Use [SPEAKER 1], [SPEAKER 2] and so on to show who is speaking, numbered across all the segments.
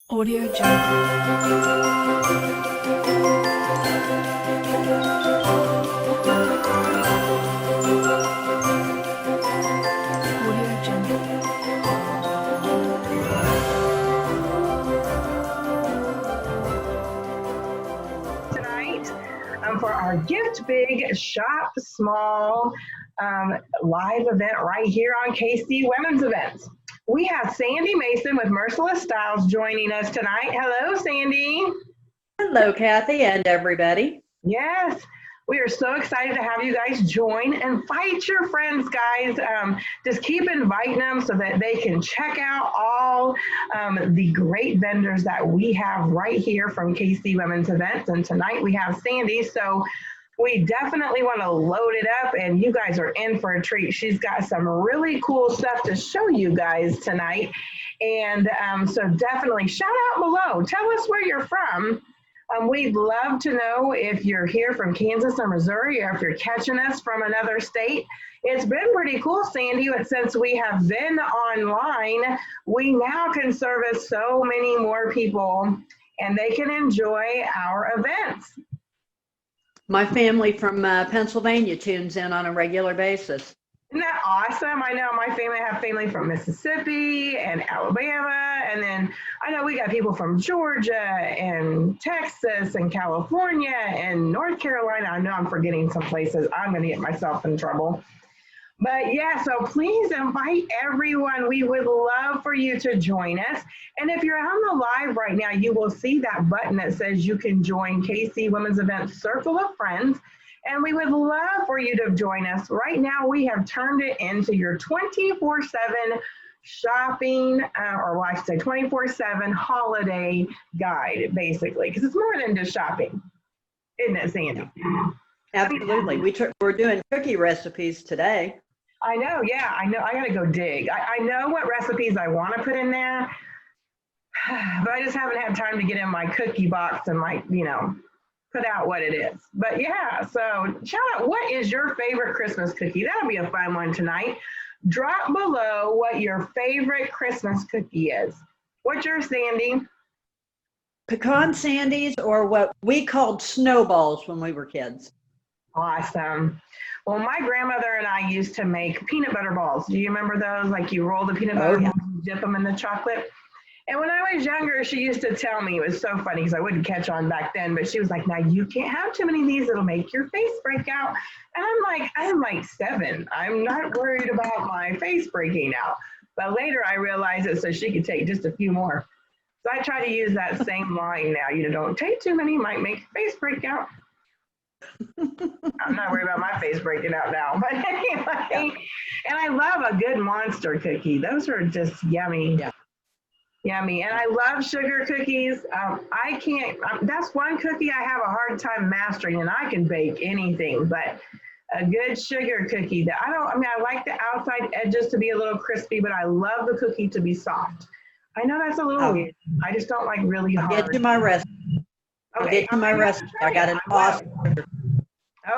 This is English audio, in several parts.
[SPEAKER 1] Audio Jungle. Audio Jungle.
[SPEAKER 2] Tonight for our Gift Big Shop Small live event right here on KC Women's Events. We have Sandy Mason with Merciless Styles joining us tonight. Hello, Sandy.
[SPEAKER 3] Hello, Kathy and everybody.
[SPEAKER 2] Yes, we are so excited to have you guys join. Invite your friends, guys. Just keep inviting them so that they can check out all the great vendors that we have right here from KC Women's Events. And tonight we have Sandy, so we definitely want to load it up, and you guys are in for a treat. She's got some really cool stuff to show you guys tonight. And so definitely shout out below. Tell us where you're from. We'd love to know if you're here from Kansas or Missouri, or if you're catching us from another state. It's been pretty cool, Sandy, but since we have been online, we now can service so many more people, and they can enjoy our events.
[SPEAKER 3] My family from Pennsylvania tunes in on a regular basis.
[SPEAKER 2] Isn't that awesome? I know my family, I have family from Mississippi and Alabama, and then I know we got people from Georgia and Texas and California and North Carolina. I know I'm forgetting some places. I'm going to get myself in trouble. But yeah, so please invite everyone. We would love for you to join us. And if you're on the live right now, you will see that button that says you can join KC Women's Events Circle of Friends. And we would love for you to join us. Right now, we have turned it into your 24/7 shopping, or well, I should say 24/7 holiday guide, basically, because it's more than just shopping. Isn't it, Sandy?
[SPEAKER 3] Absolutely. We're doing cookie recipes today.
[SPEAKER 2] I know, yeah, I know. I got to go dig. I know what recipes I want to put in there, but I just haven't had time to get in my cookie box and put out what it is. But yeah, so shout out, what is your favorite Christmas cookie? That'll be a fun one tonight. Drop below what your favorite Christmas cookie is. What's yours, Sandy?
[SPEAKER 3] Pecan sandies, or what we called snowballs when we were kids.
[SPEAKER 2] Awesome. Well, my grandmother and I used to make peanut butter balls. Do you remember those? Like you roll the peanut butter balls and dip them in the chocolate. And when I was younger, she used to tell me, it was so funny because I wouldn't catch on back then, but she was like, now you can't have too many of these, it'll make your face break out. And I'm like 7. I'm not worried about my face breaking out. But later I realized it so she could take just a few more. So I try to use that same line now. Don't take too many, might make your face break out. I'm not worried about my face breaking out now. But anyway, and I love a good monster cookie. Those are just yummy. Yeah. Yummy. And I love sugar cookies. I can't, that's one cookie I have a hard time mastering, and I can bake anything, but a good sugar cookie I like the outside edges to be a little crispy, but I love the cookie to be soft. I know that's a little weird. I just don't like really hard.
[SPEAKER 3] Get to my recipe.
[SPEAKER 2] Okay.
[SPEAKER 3] Get to my recipe. I got an awesome.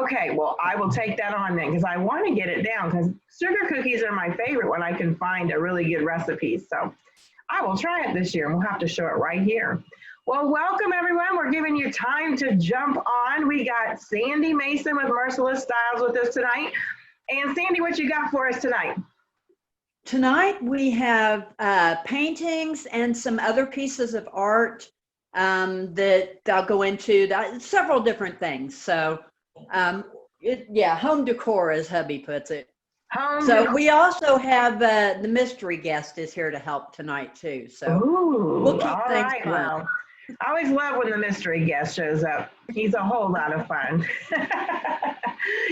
[SPEAKER 2] Okay, well, I will take that on then, because I want to get it down, because sugar cookies are my favorite when I can find a really good recipe. So I will try it this year, and we'll have to show it right here. Well, welcome, everyone. We're giving you time to jump on. We got Sandy Mason with Merciless Styles with us tonight. And Sandy, what you got for us tonight?
[SPEAKER 3] Tonight we have paintings and some other pieces of art that I'll go into, several different things. So home decor, as hubby puts it. We also have the mystery guest is here to help tonight too. So we'll keep things fun.
[SPEAKER 2] Well, I always love when the mystery guest shows up. He's a whole lot of fun.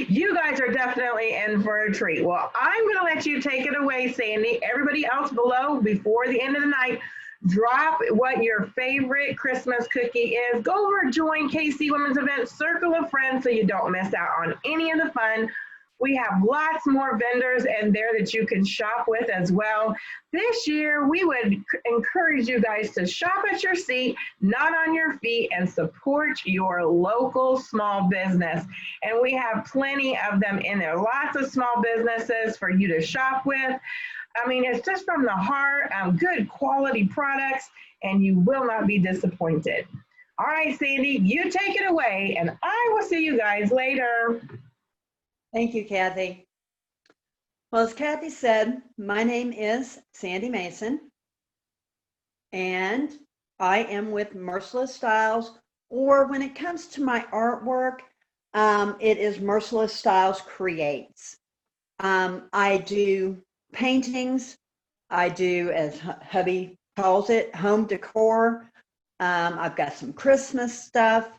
[SPEAKER 2] You guys are definitely in for a treat. Well, I'm going to let you take it away, Sandy. Everybody else below, before the end of the night, drop what your favorite Christmas cookie is. Go over, join KC Women's Events Circle of Friends so you don't miss out on any of the fun. We have lots more vendors in there that you can shop with as well. This year, we would encourage you guys to shop at your seat, not on your feet, and support your local small business. And we have plenty of them in there. Lots of small businesses for you to shop with. I mean, it's just from the heart, good quality products. and you will not be disappointed. All right, Sandy, you take it away, and I will see you guys later.
[SPEAKER 3] Thank you, Kathy. Well, as Kathy said, my name is Sandy Mason, and I am with Merciless Styles, or when it comes to my artwork, it is Merciless Styles Creates. I do paintings. I do, as hubby calls it, home decor. I've got some Christmas stuff.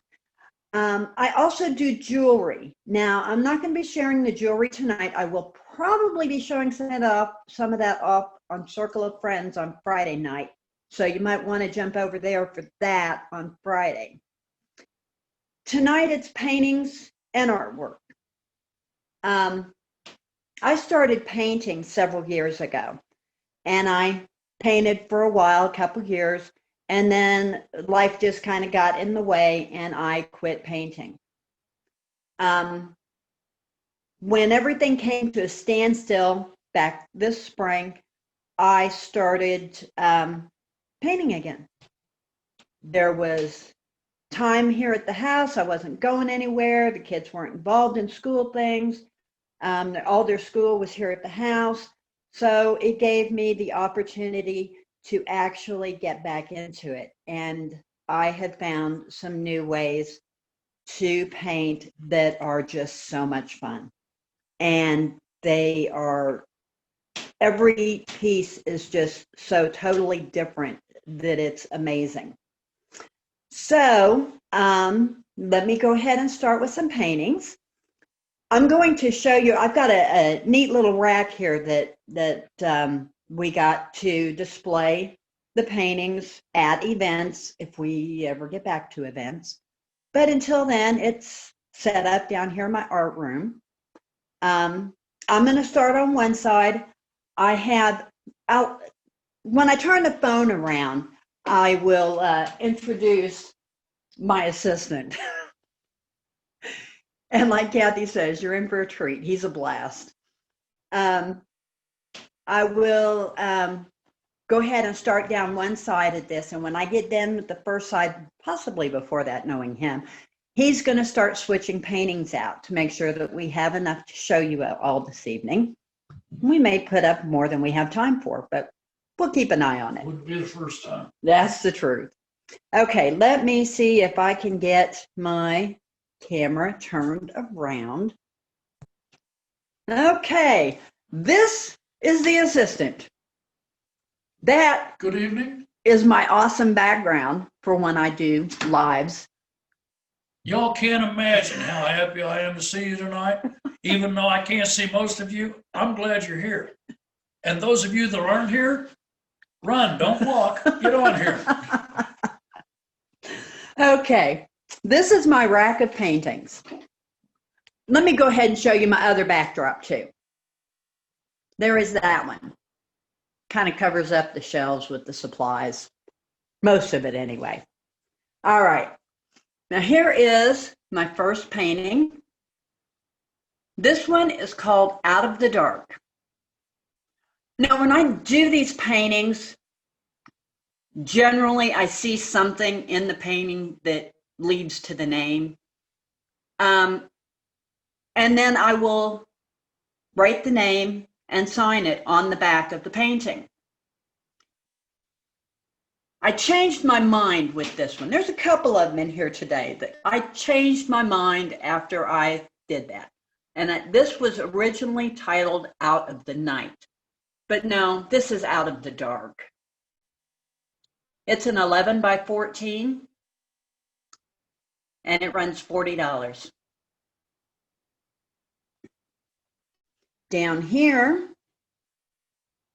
[SPEAKER 3] I also do jewelry. Now, I'm not going to be sharing the jewelry tonight. I will probably be showing some of that off on Circle of Friends on Friday night. So you might want to jump over there for that on Friday. Tonight, it's paintings and artwork. I started painting several years ago, and I painted for a while, a couple years, and then life just kind of got in the way, and I quit painting. When everything came to a standstill back this spring, I started painting again. There was time here at the house. I wasn't going anywhere. The kids weren't involved in school things. All their school was here at the house. So it gave me the opportunity to actually get back into it. And I have found some new ways to paint that are just so much fun. And they are, every piece is just so totally different that it's amazing. So let me go ahead and start with some paintings. I'm going to show you, I've got a neat little rack here that we got to display the paintings at events, if we ever get back to events. But until then, it's set up down here in my art room. I'm going to start on one side. I have, when I turn the phone around, I will introduce my assistant. And like Kathy says, you're in for a treat. He's a blast. I will go ahead and start down one side of this. And when I get done with the first side, possibly before that, knowing him, he's going to start switching paintings out to make sure that we have enough to show you all this evening. We may put up more than we have time for, but we'll keep an eye on it.
[SPEAKER 4] Wouldn't be the first time.
[SPEAKER 3] That's the truth. Okay, let me see if I can get my camera turned around. Okay, this is the assistant. That
[SPEAKER 4] Good evening.
[SPEAKER 3] is my awesome background for when I do lives.
[SPEAKER 4] Y'all can't imagine how happy I am to see you tonight. Even though I can't see most of you, I'm glad you're here. And those of you that aren't here, run, don't walk, get on here.
[SPEAKER 3] Okay, this is my rack of paintings. Let me go ahead and show you my other backdrop too. There is that one. Kind of covers up the shelves with the supplies. Most of it anyway. All right. Now here is my first painting. This one is called Out of the Dark. Now when I do these paintings, generally I see something in the painting that leads to the name. And then I will write the name and sign it on the back of the painting. I changed my mind with this one. There's a couple of them in here today that I changed my mind after I did that. And this was originally titled Out of the Night. But no, this is Out of the Dark. It's an 11 by 14 and it runs $40. Down here,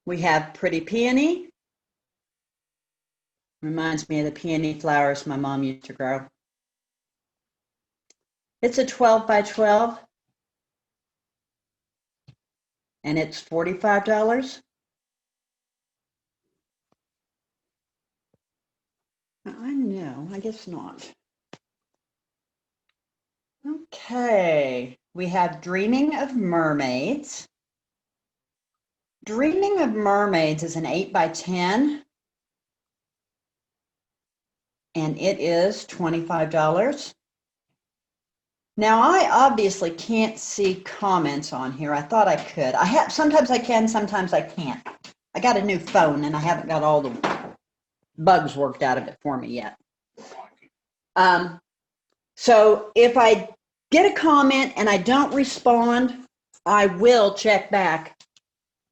[SPEAKER 3] we have Pretty Peony. Reminds me of the peony flowers my mom used to grow. It's a 12 by 12 and it's $45. I know, I guess not. Okay, we have Dreaming of Mermaids. Dreaming of Mermaids is an 8 by 10. and it is $25. Now, I obviously can't see comments on here. I thought I could. Sometimes I can, sometimes I can't. I got a new phone and I haven't got all the bugs worked out of it for me yet. So if I get a comment and I don't respond, I will check back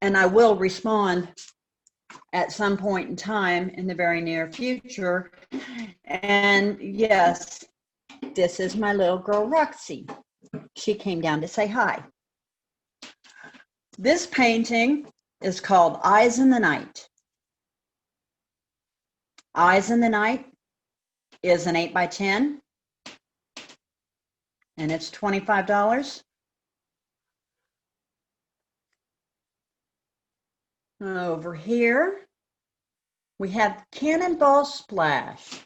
[SPEAKER 3] and I will respond at some point in time in the very near future. And yes, this is my little girl, Roxy. She came down to say hi. This painting is called Eyes in the Night. Eyes in the Night is an 8x10, and it's $25. Over here, we have Cannonball Splash.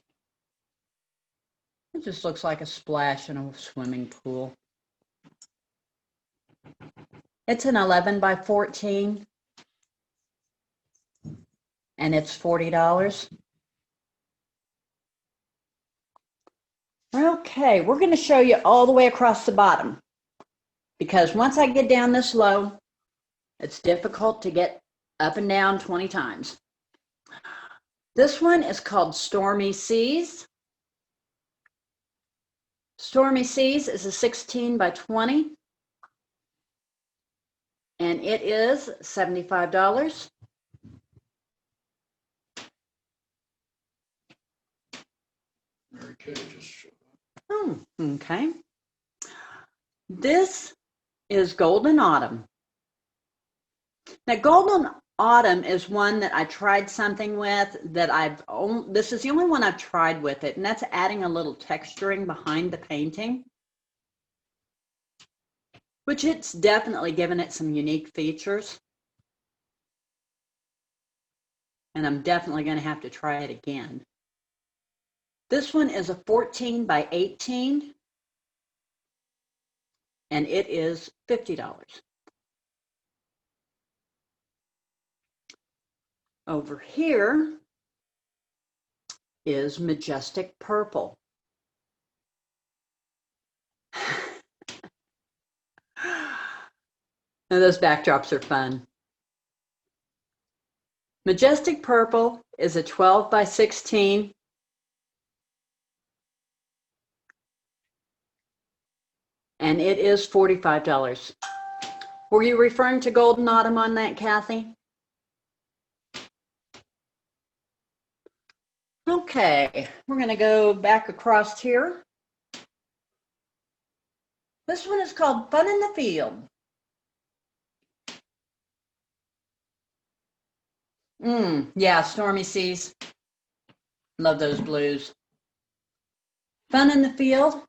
[SPEAKER 3] It just looks like a splash in a swimming pool. It's an 11x14, and it's $40. Okay, we're going to show you all the way across the bottom, because once I get down this low, it's difficult to get up and down 20 times. This one is called Stormy Seas. Stormy Seas is a 16x20, and it is $75.
[SPEAKER 4] Mary Kay just showed up.
[SPEAKER 3] Oh, okay. This is Golden Autumn. Now, Golden Autumn is one that I tried something with that this is the only one I've tried with it, and that's adding a little texturing behind the painting, which it's definitely given it some unique features. And I'm definitely going to have to try it again. This one is a 14x18, and it is $50. Over here is Majestic Purple. Now those backdrops are fun. Majestic Purple is a 12x16. And it is $45. Were you referring to Golden Autumn on that, Kathy? Okay, we're going to go back across here. This one is called Fun in the Field. Yeah, Stormy Seas. Love those blues. Fun in the Field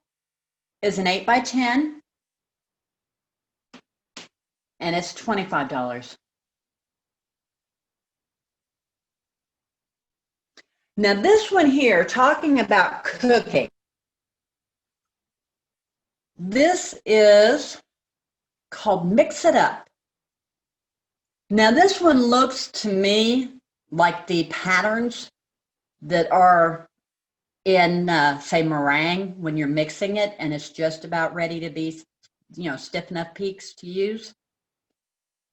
[SPEAKER 3] is an 8x10, and it's $25. Now this one here, talking about cooking, this is called Mix It Up. Now this one looks to me like the patterns that are in, say, meringue when you're mixing it and it's just about ready to be, stiff enough peaks to use.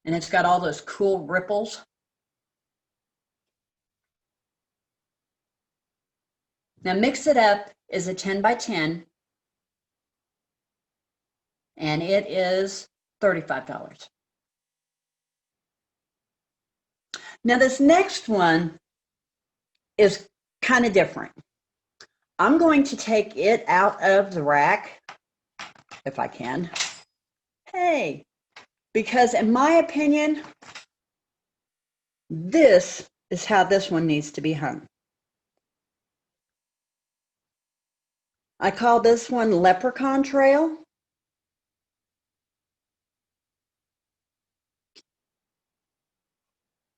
[SPEAKER 3] And it's got all those cool ripples. Now Mix It Up is a 10x10, and it is $35. Now this next one is kind of different. I'm going to take it out of the rack, if I can. Hey, because in my opinion, this is how this one needs to be hung. I call this one Leprechaun Trail.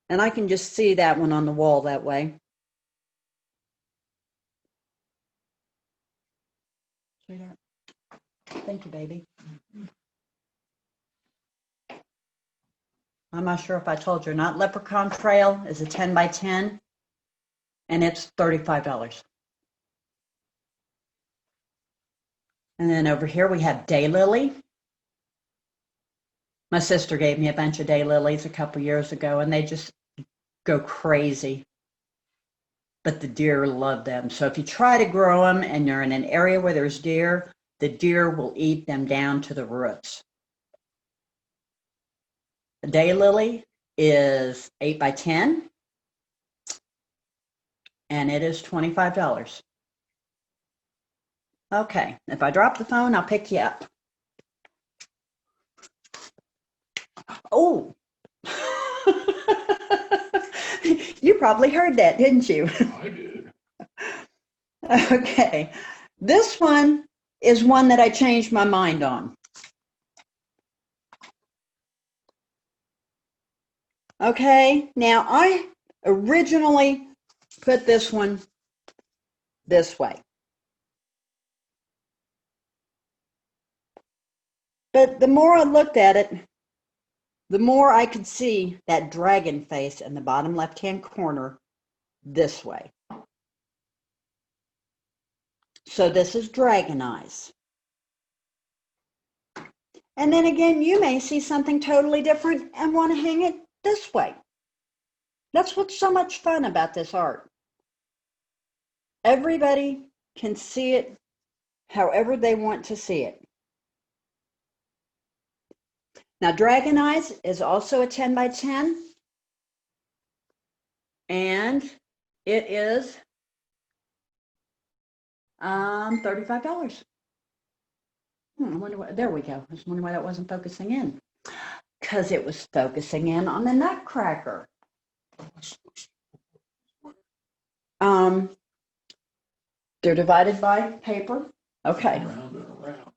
[SPEAKER 3] And I can just see that one on the wall that way. Sweetheart. Thank you, baby. I'm not sure if I told you or not. Leprechaun Trail is a 10x10, and it's $35. And then over here we have daylily. My sister gave me a bunch of daylilies a couple years ago, and they just go crazy. But the deer love them. So if you try to grow them and you're in an area where there's deer, the deer will eat them down to the roots. The daylily is 8 by 10, and it is $25. Okay, if I drop the phone, I'll pick you up. Oh, you probably heard that, didn't you?
[SPEAKER 4] I did.
[SPEAKER 3] Okay, this one is one that I changed my mind on. Okay, now I originally put this one this way. But the more I looked at it, the more I could see that dragon face in the bottom left-hand corner this way. So this is dragon eyes. And then again, you may see something totally different and want to hang it this way. That's what's so much fun about this art. Everybody can see it however they want to see it. Now, Dragon Eyes is also a 10 by 10, and it is $35. I wonder why, there we go. I was wondering why that wasn't focusing in. Because it was focusing in on the nutcracker. They're divided by paper. Okay.
[SPEAKER 4] Round and around.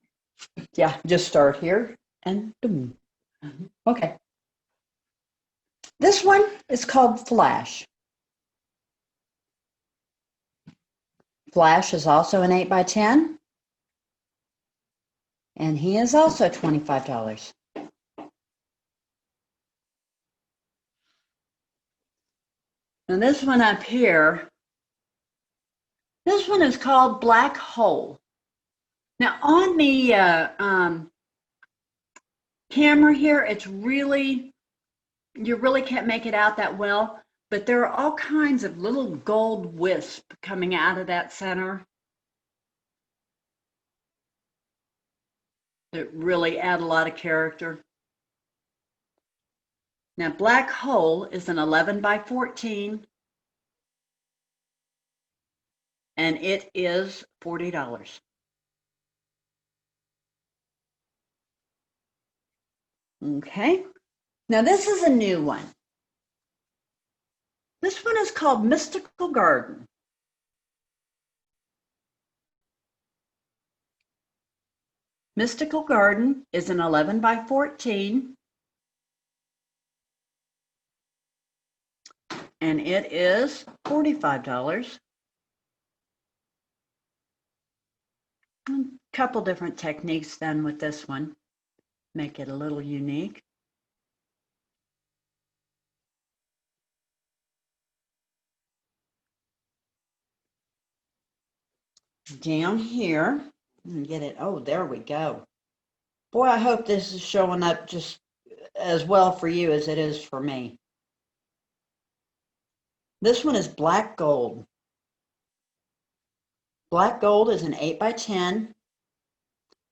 [SPEAKER 3] Yeah, just start here and boom. Okay. This one is called Flash. Flash is also an 8 by 10. And he is also $25. And this one up here, this one is called Black Hole. Now on the camera here, it's really, you really can't make it out that well, but there are all kinds of little gold wisps coming out of that center that really add a lot of character. Now, Black Hole is an 11 by 14, and it is $40. Okay, now this is a new one. This one is called Mystical Garden. Mystical Garden is an 11 by 14, and it is $45. A couple different techniques done with this one. Make it a little unique. Down here, and get it. Oh, there we go. Boy, I hope this is showing up just as well for you as it is for me. This one is Black Gold. Black Gold is an 8 by 10,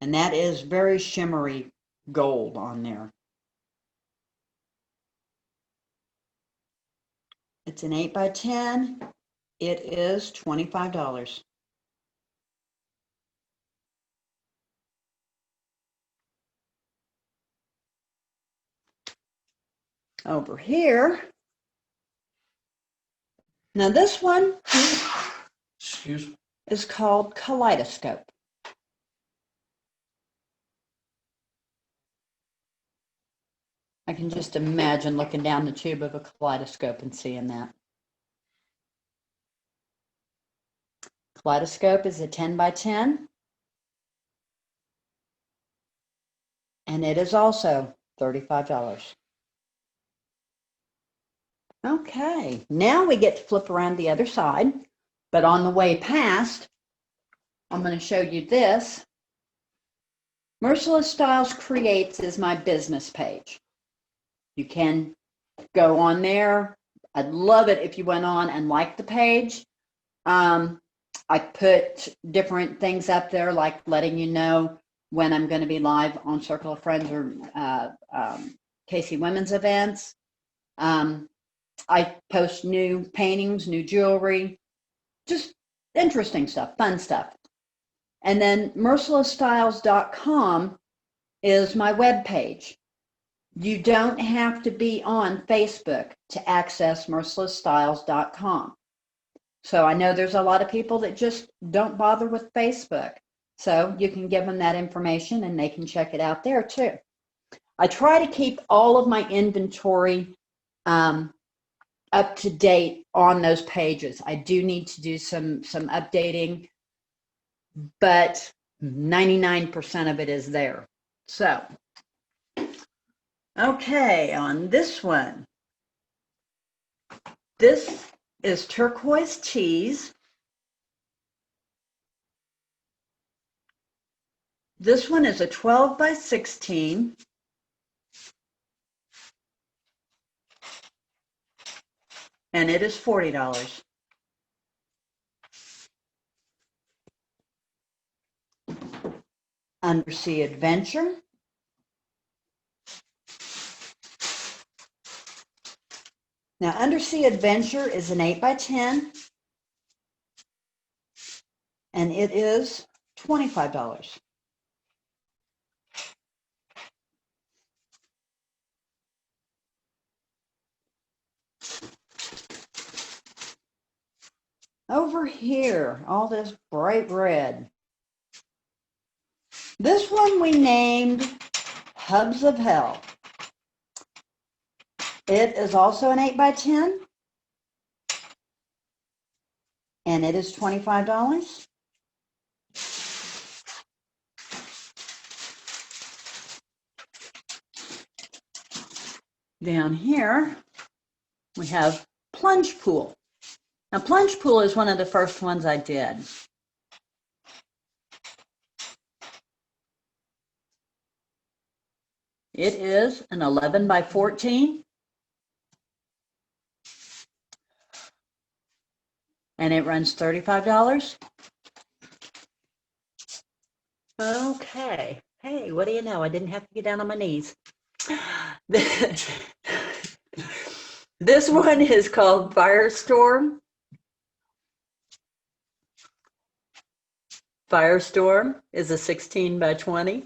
[SPEAKER 3] and that is very shimmery gold on there. It's an 8 by 10. It is $25. Over here, now this one
[SPEAKER 4] Excuse me.
[SPEAKER 3] is called Kaleidoscope. I can just imagine looking down the tube of a kaleidoscope and seeing that. Kaleidoscope is a 10 by 10. And it is also $35. Okay, now we get to flip around the other side. But on the way past, I'm going to show you this. Merciless Styles Creates is my business page. You can go on there. I'd love it if you went on and liked the page. I put different things up there, like letting you know when I'm going to be live on Circle of Friends or Casey Women's events. I post new paintings, new jewelry, just interesting stuff, fun stuff. And then mercilessstyles.com is my web page. You don't have to be on Facebook to access mercilessstyles.com. So I know there's a lot of people that just don't bother with Facebook. So you can give them that information and they can check it out there too. I try to keep all of my inventory up to date on those pages. I do need to do some updating, but 99% of it is there. So, okay, on this one, this is turquoise cheese. This one is a 12 by 16. And it is $40. Undersea Adventure. Now, Undersea Adventure is an 8 by 10, and it is $25. Over here, all this bright red. This one we named Hubs of Hell. It is also an 8 by 10, and it is $25. Down here, we have Plunge Pool. Now, Plunge Pool is one of the first ones I did. It is an 11 by 14. And it runs $35. Okay. Hey, what do you know? I didn't have to get down on my knees. This one is called Firestorm. Firestorm is a 16 by 20.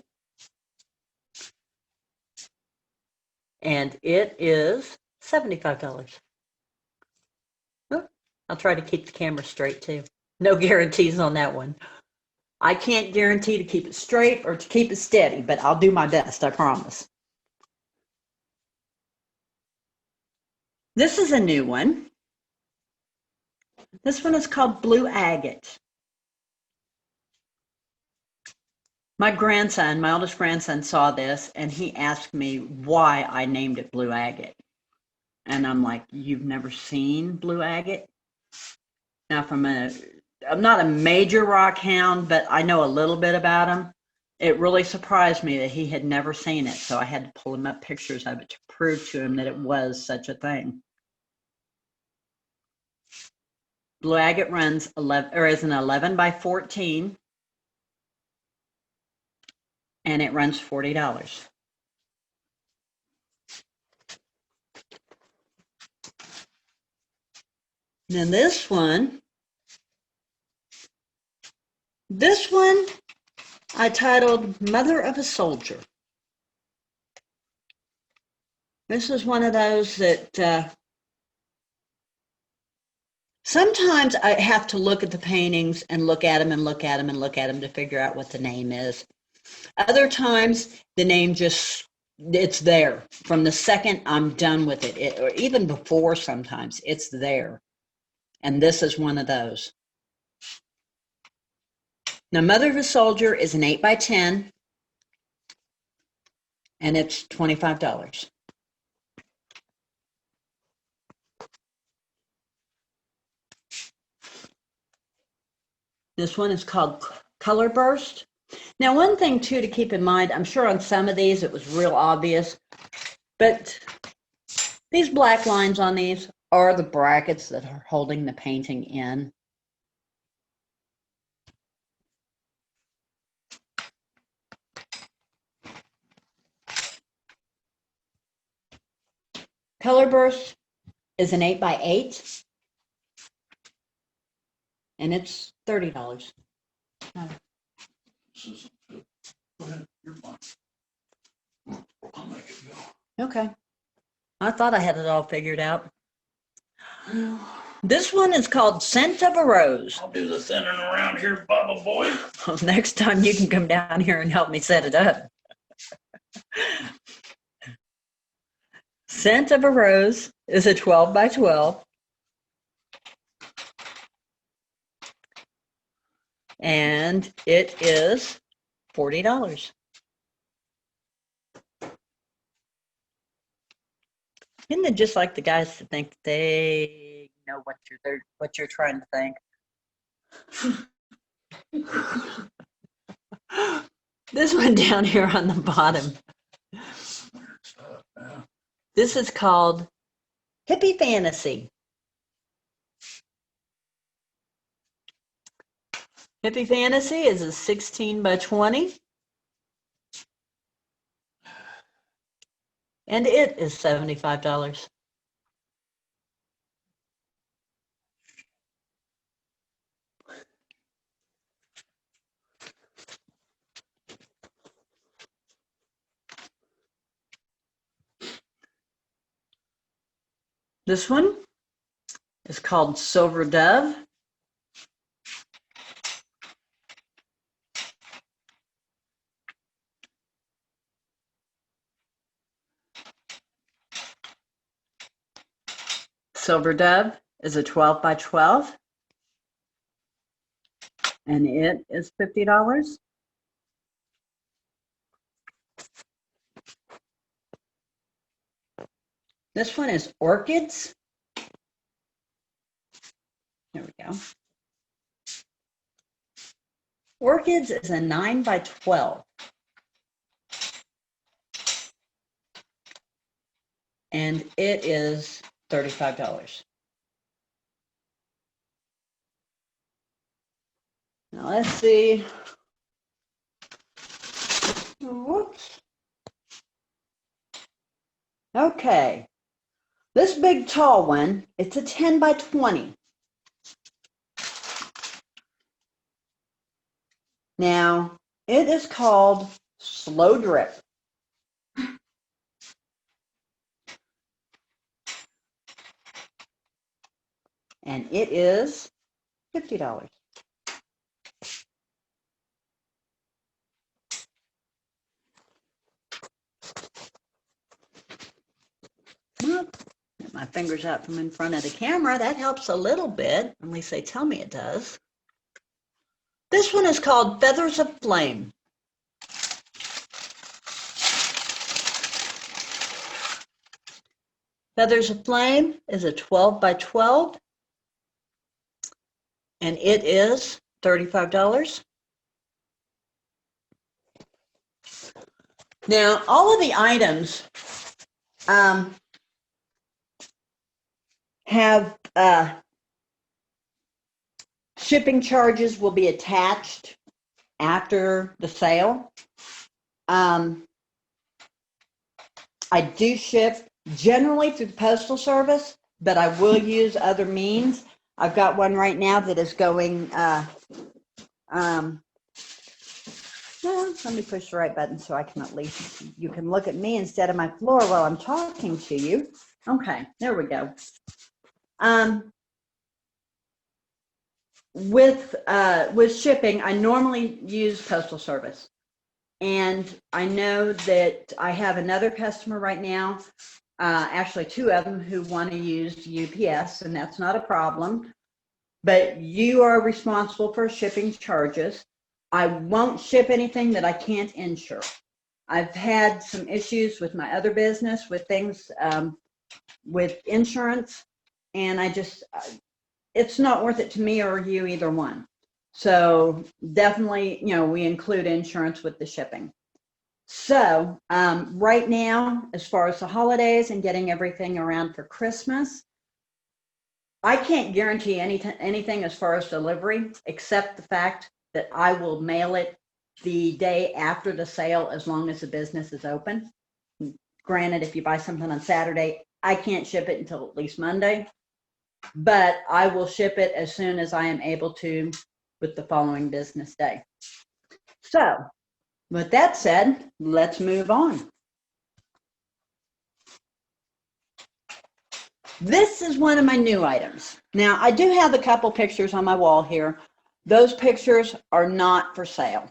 [SPEAKER 3] And it is $75. I'll try to keep the camera straight too. No guarantees on that one. I can't guarantee to keep it straight or to keep it steady, but I'll do my best, I promise. This is a new one. This one is called Blue Agate. My grandson, my oldest grandson, saw this and he asked me why I named it Blue Agate. And I'm like, you've never seen Blue Agate? Now, I'm not a major rock hound, but I know a little bit about him. It really surprised me that he had never seen it, so I had to pull him up pictures of it to prove to him that it was such a thing. Blue Agate runs 11, or is an 11 by 14, and it runs $40. Then this one I titled Mother of a Soldier. This is one of those that sometimes I have to look at the paintings and look at them and look at them and look at them to figure out what the name is. Other times the name just, it's there. From the second I'm done with it, or even before sometimes, it's there. And this is one of those. Now, Mother of a Soldier is an 8 by 10, and it's $25. This one is called Color Burst. Now, one thing too to keep in mind, I'm sure on some of these it was real obvious, but these black lines on these are the brackets that are holding the painting in. Color burst is an 8x8, and it's $30.
[SPEAKER 4] This isn't good. Go ahead, you're fine. I'll make it go.
[SPEAKER 3] Okay. I thought I had it all figured out. This one is called Scent of a Rose.
[SPEAKER 4] I'll do the thinning around here, Bubba boy.
[SPEAKER 3] Well, next time you can come down here and help me set it up. Scent of a Rose is a 12x12. And it is $40. Isn't it just like the guys that think they know what you're trying to think? This one down here on the bottom. This is called Hippie Fantasy. Hippie Fantasy is a 16x20. And it is $75. This one is called Silver Dove. Silver Dove is a 12x12, and it is $50. This one is Orchids. There we go. Orchids is a 9x12. And it is $35. Now let's see. Whoops. Okay. This big tall one, it's a 10x20. Now, it is called Slow Drip. And it is $50. Get my fingers out from in front of the camera. That helps a little bit. At least they tell me it does. This one is called Feathers of Flame. Feathers of Flame is a 12x12. And it is $35. Now, all of the items have shipping charges will be attached after the sale. I do ship generally through the Postal Service, but I will use other means. I've got one right now that is going, well, let me push the right button so I can at least, you can look at me instead of my floor while I'm talking to you. Okay, there we go. With shipping, I normally use Postal Service. And I know that I have another customer right now, actually two of them, who want to use UPS, and that's not a problem. But you are responsible for shipping charges. I won't ship anything that I can't insure. I've had some issues with my other business with things with insurance, and I just, it's not worth it to me or you, either one. So definitely, we include insurance with the shipping. So right now, as far as the holidays and getting everything around for Christmas, I can't guarantee anything as far as delivery, except the fact that I will mail it the day after the sale as long as the business is open. Granted, if you buy something on Saturday, I can't ship it until at least Monday, but I will ship it as soon as I am able to with the following business day. So with that said, let's move on. This is one of my new items. Now, I do have a couple pictures on my wall here. Those pictures are not for sale.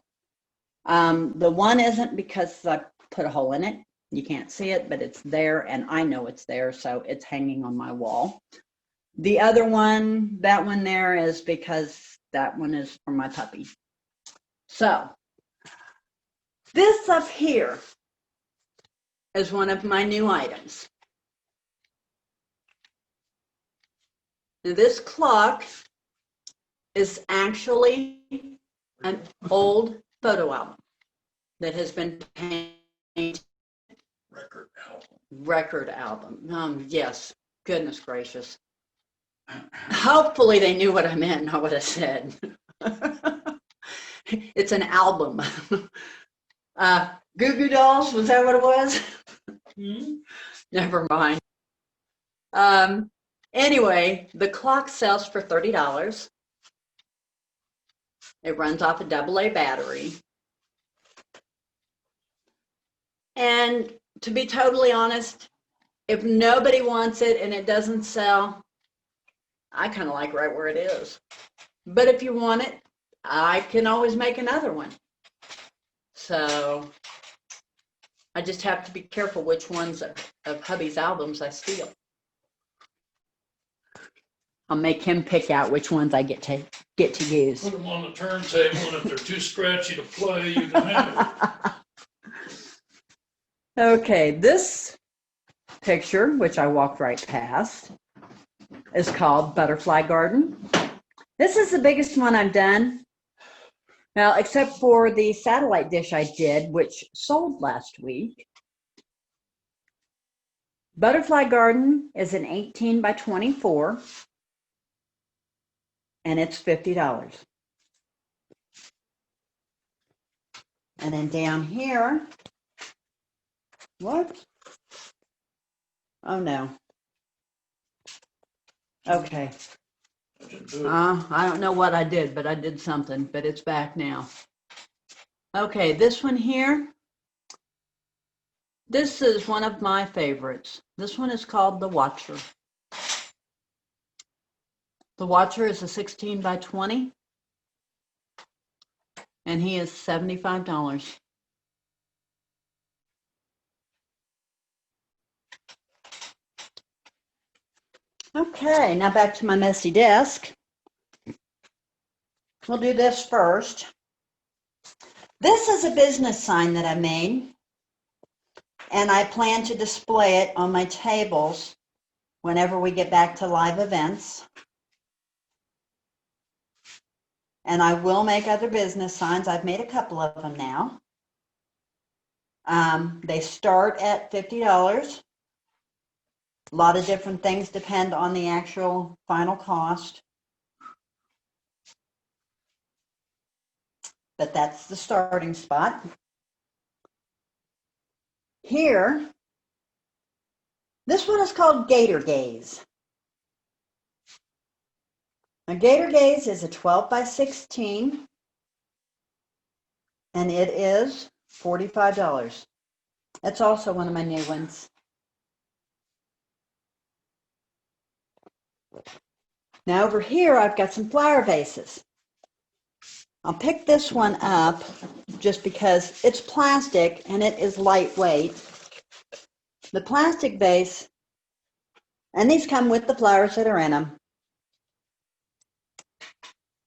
[SPEAKER 3] The one isn't because I put a hole in it. You can't see it, but it's there, and I know it's there, so it's hanging on my wall. The other one, that one there, is because that one is for my puppy. So, this up here is one of my new items. Now, this clock is actually an old photo album that has been painted. Record album. Yes, goodness gracious. Hopefully they knew what I meant, not what I said. It's an album. Goo Goo Dolls, was that what it was? Never mind. Anyway, the clock sells for $30. It runs off a AA battery. And to be totally honest, if nobody wants it and it doesn't sell, I kind of like right where it is. But if you want it, I can always make another one. So I just have to be careful which ones of hubby's albums I steal. I'll make him pick out which ones I get to use.
[SPEAKER 4] Put them on the turntable, and if they're too scratchy to play, you can have it.
[SPEAKER 3] Okay, this picture, which I walked right past, is called Butterfly Garden. This is the biggest one I've done. Now, except for the satellite dish I did, which sold last week. Butterfly Garden is an 18 by 24, and it's $50. And then down here, what? Oh no. Okay. I don't know what I did, but I did something, but it's back now. Okay, this one here. This is one of my favorites. This one is called The Watcher. The Watcher is a 16 by 20, and he is $75. Okay, now back to my messy desk. We'll do this first. This is a business sign that I made, and I plan to display it on my tables whenever we get back to live events. And I will make other business signs. I've made a couple of them now. They start at $50. A lot of different things depend on the actual final cost. But that's the starting spot. Here, this one is called Gator Gaze. A Gator Gaze is a 12 by 16, and it is $45. That's also one of my new ones. Now over here, I've got some flower vases. I'll pick this one up just because it's plastic and it is lightweight. The plastic vase, and these come with the flowers that are in them.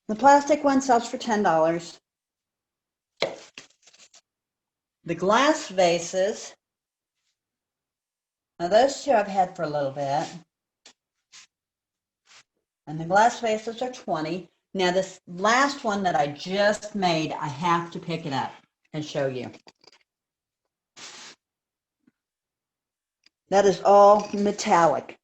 [SPEAKER 3] The plastic one sells for $10. The glass vases, now those two I've had for a little bit. And the glass vases are $20. Now this last one that I just made, I have to pick it up and show you. That is all metallic.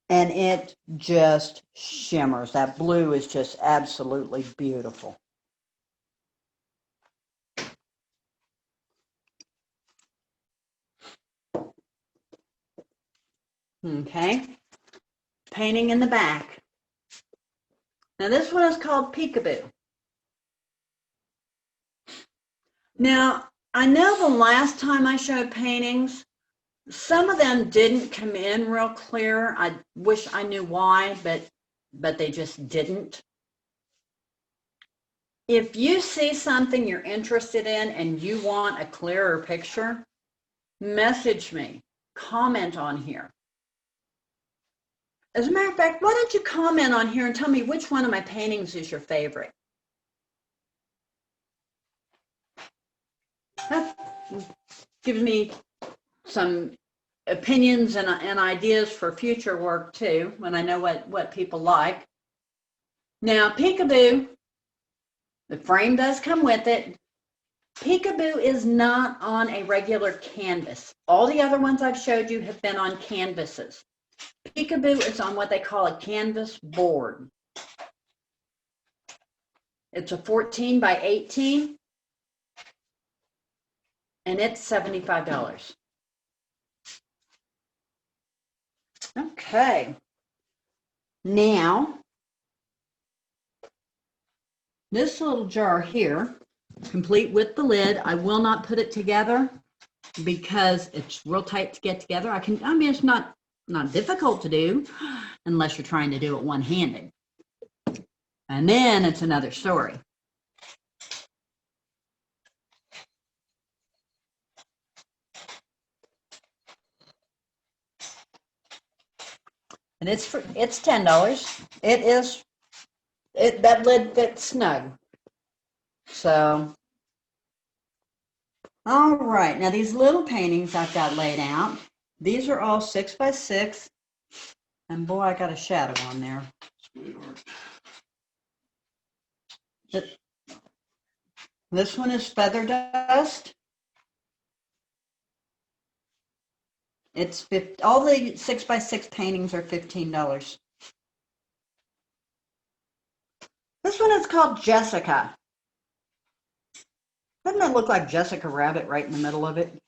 [SPEAKER 3] And it just shimmers. That blue is just absolutely beautiful. Okay. Painting in the back. Now this one is called Peekaboo. Now, I know the last time I showed paintings, some of them didn't come in real clear. I wish I knew why, but they just didn't. If you see something you're interested in and you want a clearer picture, message me, comment on here. As a matter of fact, why don't you comment on here and tell me which one of my paintings is your favorite? That gives me some opinions and ideas for future work too, when I know what people like. Now, Peekaboo, the frame does come with it. Peekaboo is not on a regular canvas. All the other ones I've showed you have been on canvases. Peekaboo is on what they call a canvas board. It's a 14 by 18, and it's $75. Okay. Now, this little jar here, complete with the lid, I will not put it together because it's real tight to get together. I mean, it's not difficult to do unless you're trying to do it one-handed. And then it's another story. And it's $10. That lid fits snug. So, all right. Now these little paintings I've got laid out. These are all 6 by 6, and boy, I got a shadow on there. This one is Feather Dust. It's all the 6 by 6 paintings are $15. This one is called Jessica. Doesn't that look like Jessica Rabbit right in the middle of it?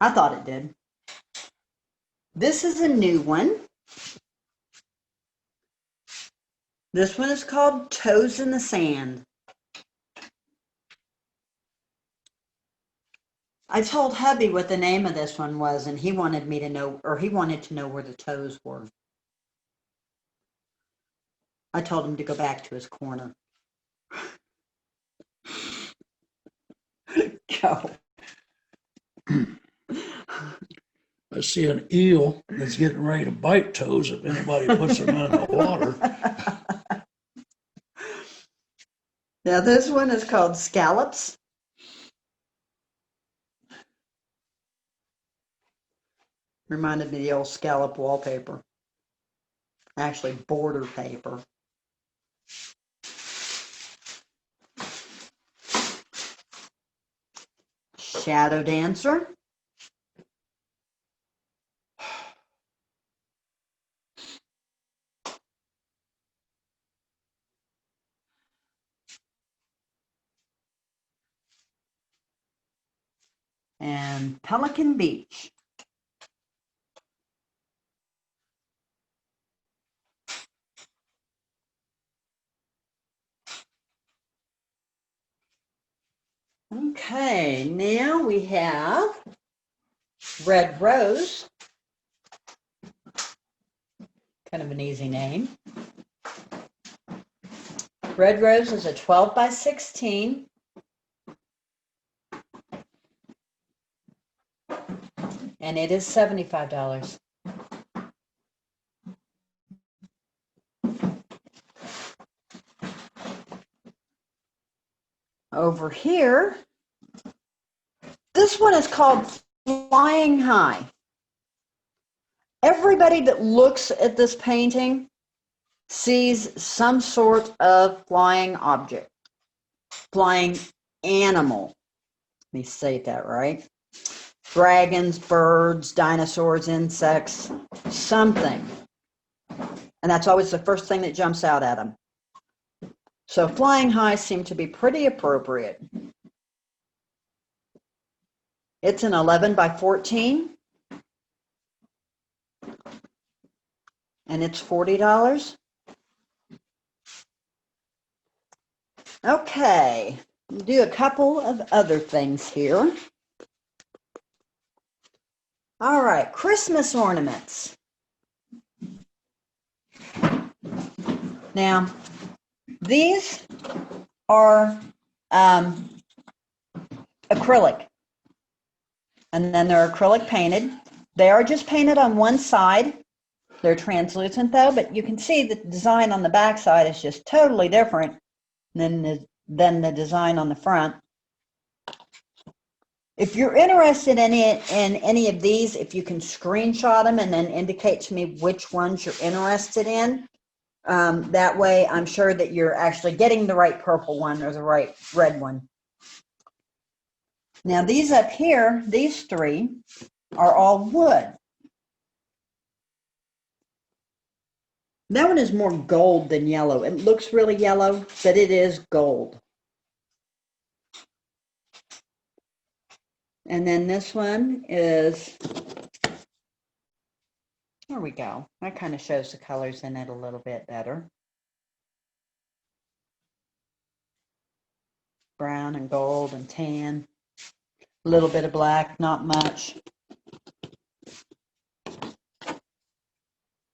[SPEAKER 3] I thought it did. This is a new one. This one is called Toes in the Sand. I told hubby what the name of this one was, and he wanted me to know, or he wanted to know where the toes were. I told him to go back to his corner. Go.
[SPEAKER 4] I see an eel that's getting ready to bite toes if anybody puts them in the water.
[SPEAKER 3] Now this one is called Scallops. Reminded me of the old scallop wallpaper. Actually, border paper. Shadow Dancer. And Pelican Beach. Okay, now we have Red Rose. Kind of an easy name. Red Rose is a 12 by 16. And it is $75. Over here, this This one is called Flying High. Everybody that looks at this painting sees some sort of flying object, flying animal. Let me say that right. Dragons, birds, dinosaurs, insects, something. And that's always the first thing that jumps out at them. So flying high seemed to be pretty appropriate. It's an 11 by 14. And it's $40. Okay, we'll do a couple of other things here. All right, Christmas ornaments. Now, these are acrylic, and then they're acrylic painted. They are just painted on one side. They're translucent though, but you can see the design on the back side is just totally different than the design on the front. If you're interested in any of these, if you can screenshot them and then indicate to me which ones you're interested in, that way I'm sure that you're actually getting the right purple one or the right red one. Now these up here, these three, are all wood. That one is more gold than yellow. It looks really yellow, but it is gold. And then this one is, there we go. That kind of shows the colors in it a little bit better. Brown and gold and tan. A little bit of black, not much.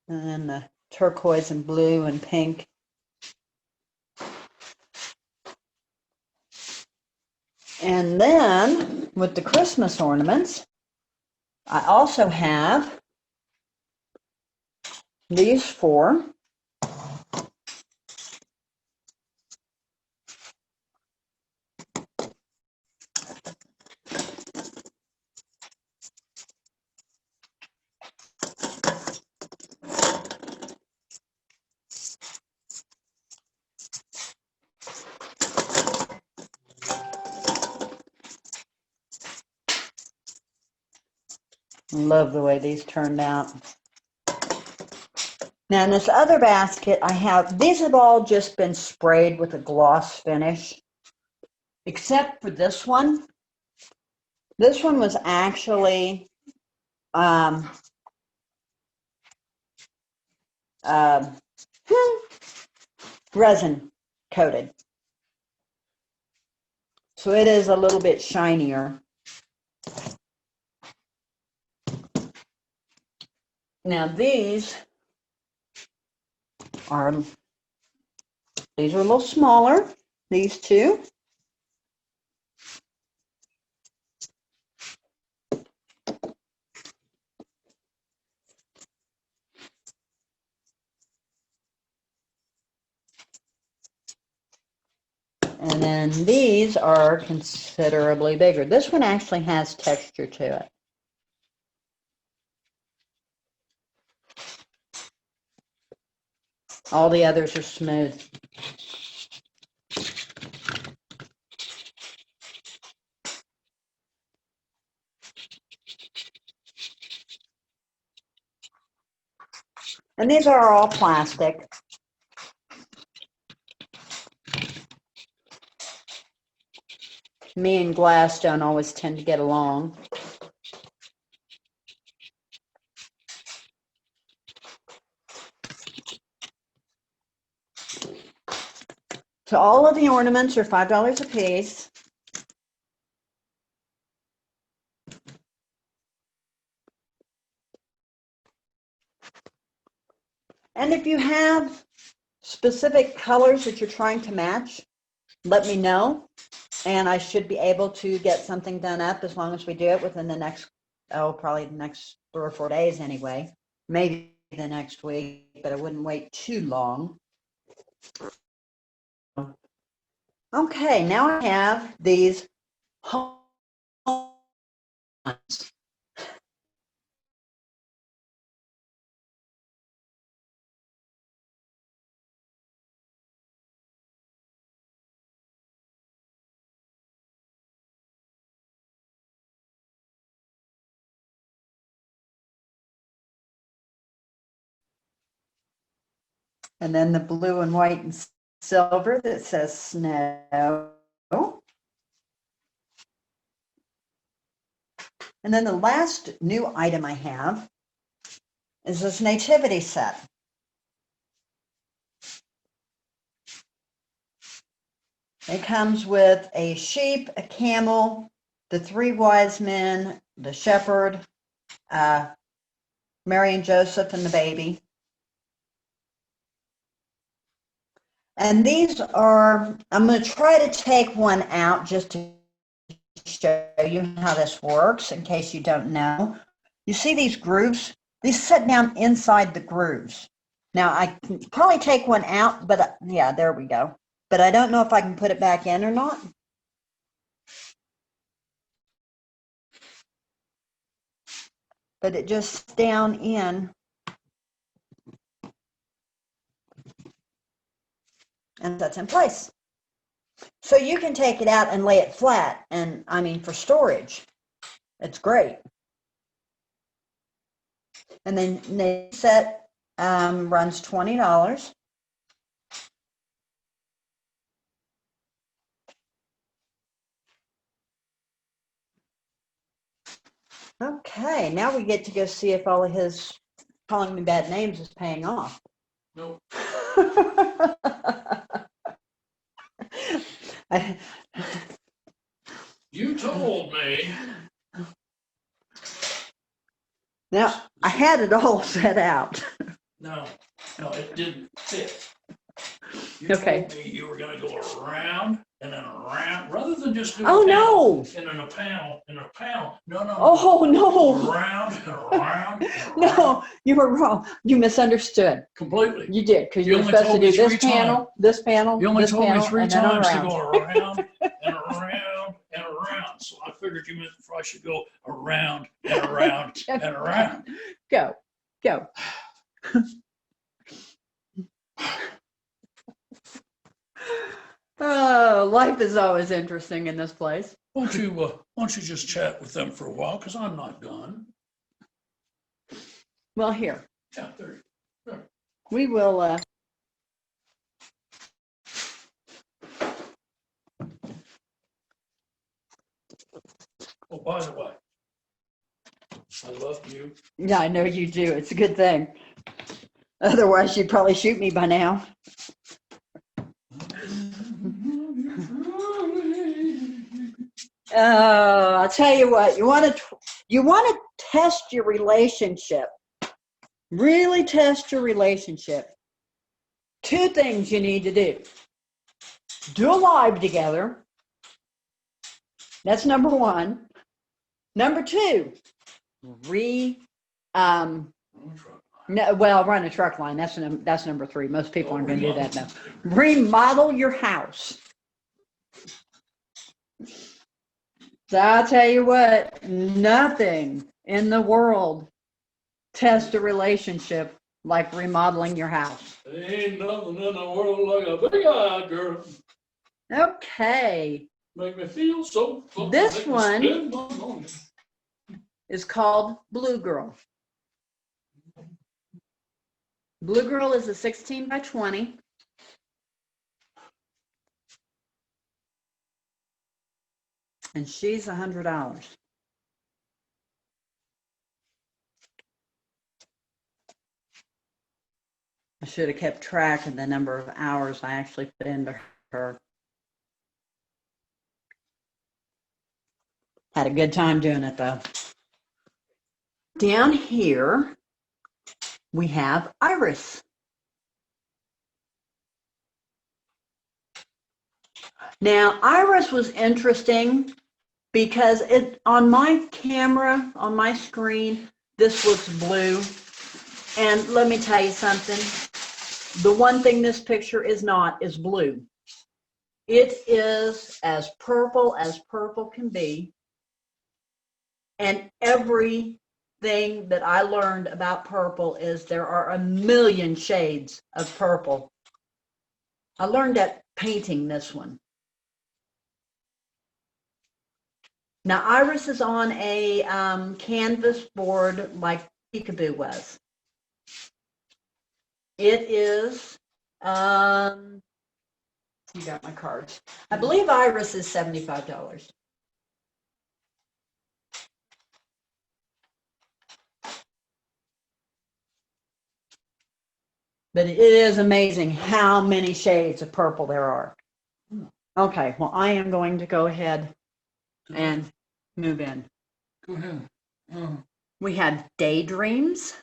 [SPEAKER 3] And then the turquoise and blue and pink. And then with the Christmas ornaments, I also have these four. Love the way these turned out. Now in this other basket I have, these have all just been sprayed with a gloss finish, except for this one. This one was actually resin coated. So it is a little bit shinier. Now these are a little smaller, these two. And then these are considerably bigger. This one actually has texture to it. All the others are smooth. And these are all plastic. Me and glass don't always tend to get along. So all of the ornaments are $5 a piece. And if you have specific colors that you're trying to match, let me know. And I should be able to get something done up as long as we do it within the next, probably the next 3 or 4 days anyway. Maybe the next week, but I wouldn't wait too long. Okay, now I have these home And then the blue and white and silver that says snow. And then the last new item I have is this nativity set. It comes with a sheep, a camel, the three wise men, the shepherd, Mary and Joseph, and the baby. And these are, I'm going to try to take one out just to show you how this works in case you don't know. You see these grooves? These sit down inside the grooves. Now I can probably take one out, but yeah, there we go. But I don't know if I can put it back in or not. But it just sits down in. And that's in place. So you can take it out and lay it flat. And I mean, for storage, it's great. And then the set runs $20. Okay, now we get to go see if all of his calling me bad names is paying off.
[SPEAKER 4] Nope. You told me.
[SPEAKER 3] Now, I had it all set out.
[SPEAKER 4] No, it didn't fit. You
[SPEAKER 3] Okay.
[SPEAKER 4] told me you were gonna go around and then around, rather than just do
[SPEAKER 3] Oh,
[SPEAKER 4] a
[SPEAKER 3] no.
[SPEAKER 4] panel, and then a panel, and a panel. No.
[SPEAKER 3] Oh, no.
[SPEAKER 4] Around and around. And around.
[SPEAKER 3] No, you were wrong. You misunderstood.
[SPEAKER 4] Completely.
[SPEAKER 3] You did, because
[SPEAKER 4] You
[SPEAKER 3] you were
[SPEAKER 4] only
[SPEAKER 3] supposed to
[SPEAKER 4] told
[SPEAKER 3] do
[SPEAKER 4] me
[SPEAKER 3] this
[SPEAKER 4] three
[SPEAKER 3] panel, this panel,
[SPEAKER 4] You only
[SPEAKER 3] this
[SPEAKER 4] told me
[SPEAKER 3] panel,
[SPEAKER 4] three
[SPEAKER 3] and then
[SPEAKER 4] times to
[SPEAKER 3] around.
[SPEAKER 4] go around and around and around. So I figured you meant I should go around and around and around.
[SPEAKER 3] Go. Oh, life is always interesting in this place.
[SPEAKER 4] Why don't you just chat with them for a while? Because I'm not done.
[SPEAKER 3] Well, here,
[SPEAKER 4] Yeah, there you
[SPEAKER 3] we will,
[SPEAKER 4] Oh, by the way, I love you.
[SPEAKER 3] yeah, I know you do. It's a good thing. Otherwise, you'd probably shoot me by now. I'll tell you what, you want to test your relationship. Really test your relationship. Two things you need to do. Do a live together. That's number one. Number two, run a truck line. That's number three. Most people aren't going to do that now. Remodel your house. So I'll tell you what, nothing in the world tests a relationship like remodeling your house.
[SPEAKER 4] Ain't nothing in the world like a big-eyed girl.
[SPEAKER 3] Okay.
[SPEAKER 4] Make me feel so full.
[SPEAKER 3] This one is called Blue Girl. Blue Girl is a 16 by 20. And she's $100. I should have kept track of the number of hours I actually put into her. Had a good time doing it though. Down here, we have Iris. Now, Iris was interesting because on my camera, on my screen, this looks blue. And let me tell you something. The one thing this picture is not is blue. It is as purple can be. And everything that I learned about purple is there are a million shades of purple. I learned that painting this one. Now Iris is on a canvas board like Peekaboo was. It is, you got my cards. I believe Iris is $75. But it is amazing how many shades of purple there are. Okay, well, I am going to go ahead and move in.
[SPEAKER 4] Go ahead.
[SPEAKER 3] We had Daydreams.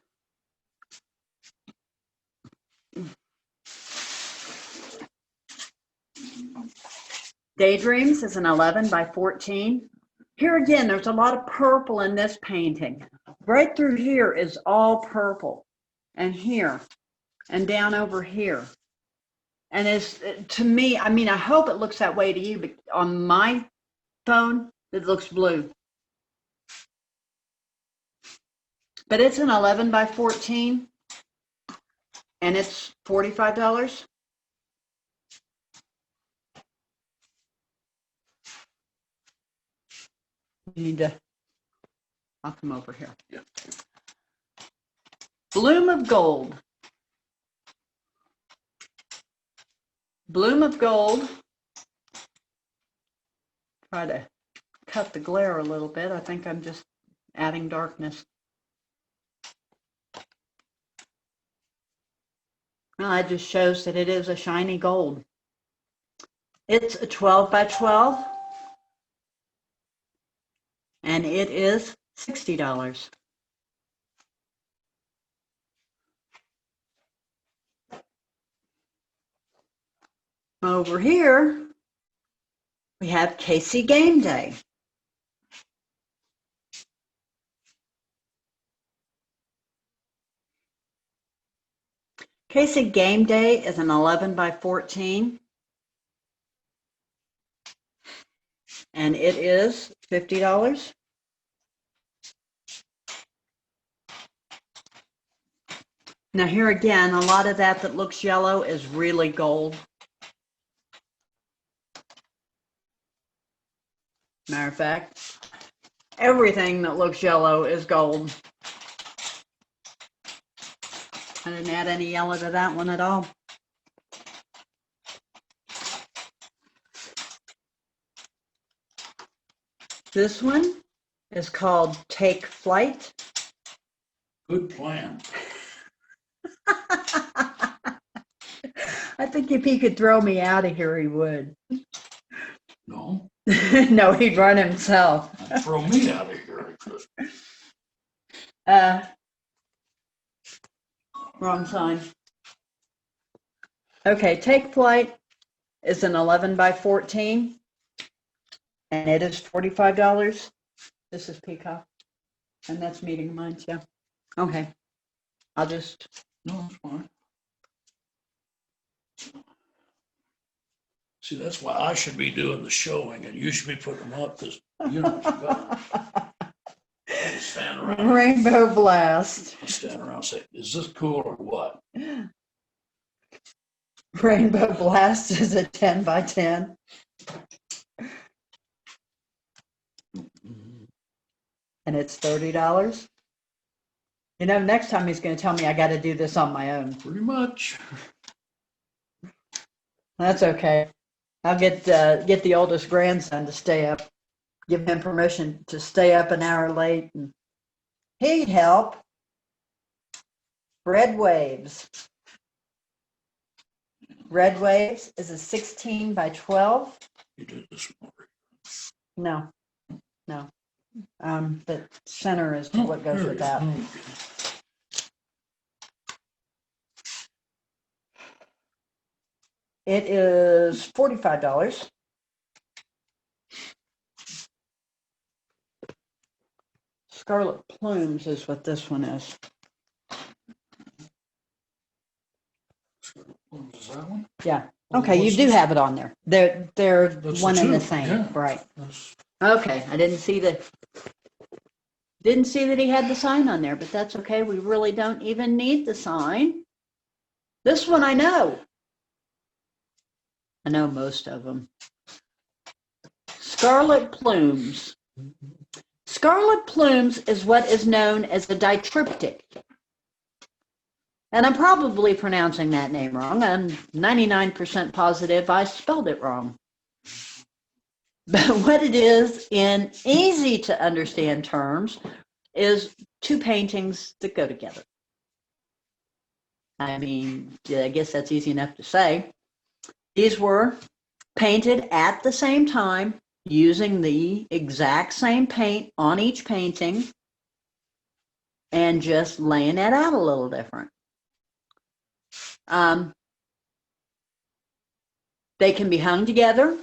[SPEAKER 3] Daydreams is an 11 by 14. Here again, there's a lot of purple in this painting. Right through here is all purple. And here, and down over here. And it's, to me, I mean, I hope it looks that way to you, but on my phone, it looks blue. But it's an 11 by 14, and it's $45. You need to, I'll come over here.
[SPEAKER 4] Yeah.
[SPEAKER 3] Bloom of Gold. Bloom of Gold. Try to cut the glare a little bit. I think I'm just adding darkness. Well, it just shows that it is a shiny gold. It's a 12 by 12. And it is $60. Over here, we have Casey Game Day. Casey Game Day is an 11 by 14. And it is $50. Now here again, a lot of that looks yellow is really gold. Matter of fact, everything that looks yellow is gold. I didn't add any yellow to that one at all. This one is called Take Flight.
[SPEAKER 4] Good plan.
[SPEAKER 3] I think if he could throw me out of here, he would.
[SPEAKER 4] No,
[SPEAKER 3] No, he'd run himself.
[SPEAKER 4] throw me out of here.
[SPEAKER 3] Wrong sign. Okay, Take Flight is an 11 by 14, and it is $45. This is Peacock, and that's Meeting Minds, yeah. Okay, I'll just...
[SPEAKER 4] No, it's fine. See, that's why I should be doing the showing and you should be putting them up because you know what you got. I stand around.
[SPEAKER 3] Rainbow Blast.
[SPEAKER 4] I stand around and say, is this cool or what?
[SPEAKER 3] Rainbow Blast is a 10 by 10. And it's $30. You know, next time he's going to tell me I got to do this on my own.
[SPEAKER 4] Pretty much.
[SPEAKER 3] That's okay. I'll get the oldest grandson to stay up. Give him permission to stay up an hour late, and he'd help. Red Waves. Red Waves is a 16 by 12.
[SPEAKER 4] You did this one.
[SPEAKER 3] No. The center is what goes with that. It is $45. Scarlet Plumes is what this one is.
[SPEAKER 4] Is that one?
[SPEAKER 3] Yeah. Okay, you do have it on there. They're
[SPEAKER 4] That's
[SPEAKER 3] one
[SPEAKER 4] the
[SPEAKER 3] and the
[SPEAKER 4] two,
[SPEAKER 3] same,
[SPEAKER 4] yeah.
[SPEAKER 3] right?
[SPEAKER 4] That's,
[SPEAKER 3] Okay, I didn't see the Didn't see that he had the sign on there, but that's okay. We really don't even need the sign. This one I know. I know most of them. Scarlet plumes. Scarlet plumes is what is known as a ditriptych. And I'm probably pronouncing that name wrong. I'm 99% positive I spelled it wrong. But what it is in easy to understand terms is two paintings that go together. I mean, I guess that's easy enough to say. These were painted at the same time using the exact same paint on each painting and just laying it out a little different. They can be hung together.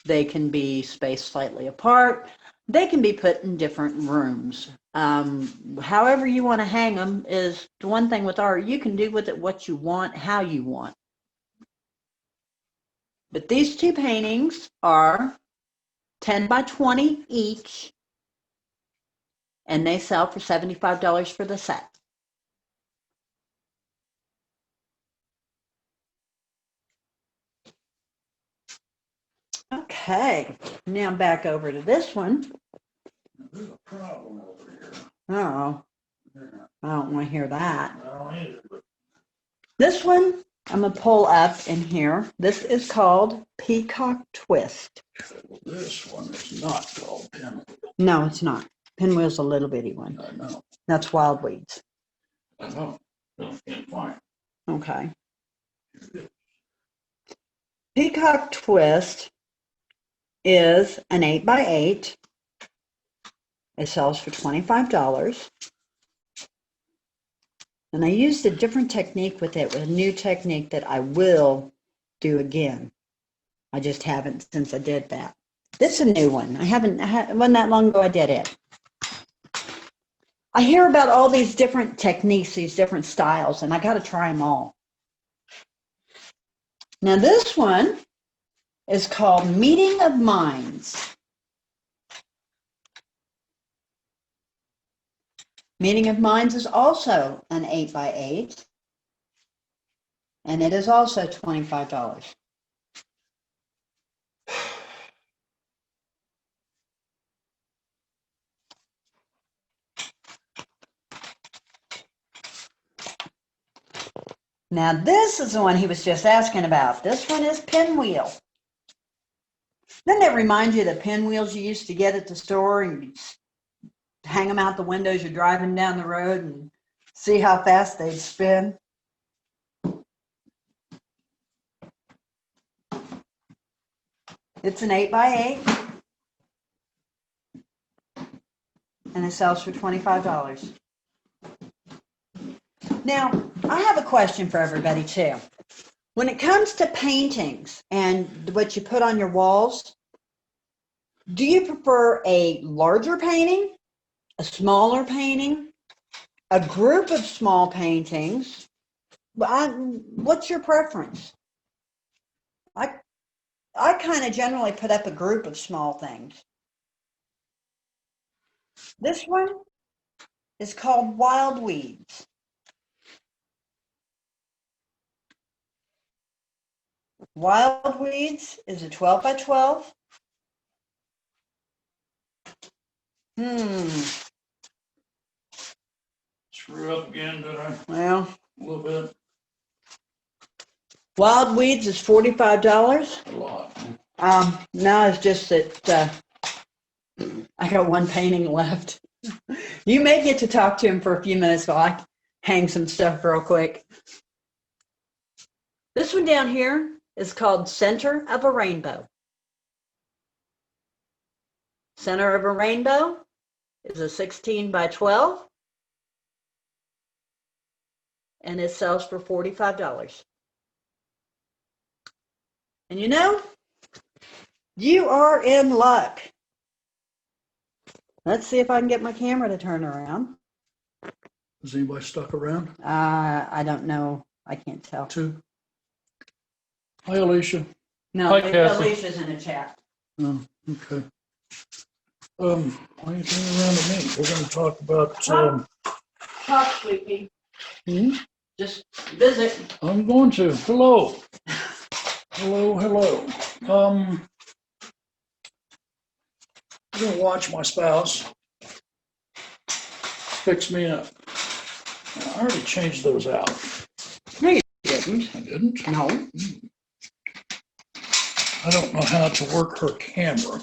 [SPEAKER 3] They can be spaced slightly apart. They can be put in different rooms. However you want to hang them is the one thing with art. You can do with it what you want, how you want. But these two paintings are 10 by 20 each, and they sell for $75 for the set. Okay, now back over to this one.
[SPEAKER 4] There's a problem over here.
[SPEAKER 3] Oh,
[SPEAKER 4] Yeah,
[SPEAKER 3] I don't want to hear that.
[SPEAKER 4] I don't either, but
[SPEAKER 3] This one, I'm going to pull up in here. This is called Peacock Twist.
[SPEAKER 4] this one is not called pinwheel.
[SPEAKER 3] No, it's not. Pinwheel's a little bitty one.
[SPEAKER 4] I know.
[SPEAKER 3] That's wild weeds.
[SPEAKER 4] I know. It's fine.
[SPEAKER 3] Okay. Peacock Twist is an 8x8. It sells for $25. And I used a different technique with it, with a new technique that I will do again. I just haven't since I did that. This is a new one. It wasn't that long ago I did it. I hear about all these different techniques, these different styles, and I got to try them all. Now this one is called Meeting of Minds. Meeting of Minds is also an 8x8, and it is also $25. Now this is the one he was just asking about. This one is pinwheel. Doesn't it remind you of the pinwheels you used to get at the store and you hang them out the windows, you're driving down the road and see how fast they'd spin? It's an 8x8 and it sells for $25. Now, I have a question for everybody too. When it comes to paintings and what you put on your walls, do you prefer a larger painting, a smaller painting, a group of small paintings? What's your preference? I kind of generally put up a group of small things. This one is called Wild Weeds. Wild Weeds is a 12 by 12.
[SPEAKER 4] Screw up again, did I?
[SPEAKER 3] Well,
[SPEAKER 4] A little bit.
[SPEAKER 3] Wild Weeds is $45.
[SPEAKER 4] A lot.
[SPEAKER 3] No, it's just that I got one painting left. You may get to talk to him for a few minutes while I hang some stuff real quick. This one down here is called Center of a Rainbow. Center of a Rainbow is a 16 by 12. And it sells for $45. And you know, you are in luck. Let's see if I can get my camera to turn around.
[SPEAKER 4] Is anybody stuck around?
[SPEAKER 3] I don't know. I can't tell.
[SPEAKER 4] Two. Hi, Alicia.
[SPEAKER 3] No,
[SPEAKER 4] Hi, Kathy.
[SPEAKER 3] Alicia's in a chat.
[SPEAKER 4] Oh, okay. Why are you turning around to me? We're gonna talk about,
[SPEAKER 3] Talk, sweetie.
[SPEAKER 4] hmm?
[SPEAKER 3] Just visit.
[SPEAKER 4] I'm going to. Hello. Hello. I'm gonna watch my spouse fix me up. I already changed those out.
[SPEAKER 3] No, you didn't.
[SPEAKER 4] I didn't.
[SPEAKER 3] No.
[SPEAKER 4] I don't know how to work her camera.